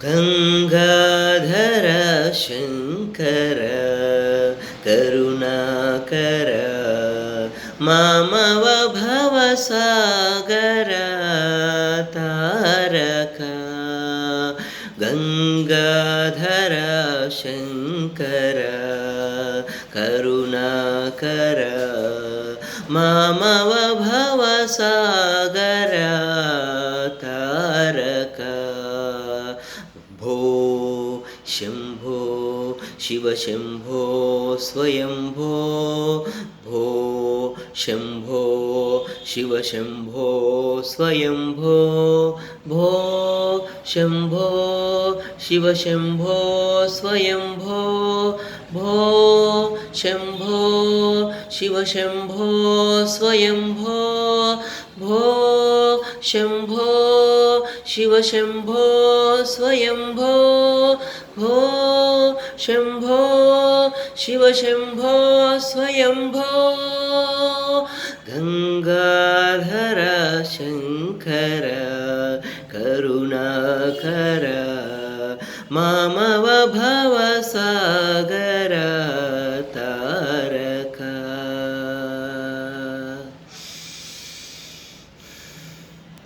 गंगाधर शंकर करुणाकर मामव भवसागर तारक गंगाधर शंकर करुणाकर मामव भवसागर तारक भो शंभो शिव शंभो स्वयंभो भो शंभो शिव शंभो स्वयंभो भो शंभो शिव शंभो स्वयंभो भो शंभो शिव शंभो स्वयंभो भो शंभो शिव शंभो स्वयंभो भो शंभो शिव शंभो स्वयंभो गंगाधर शंकर करुणाकर मामव भव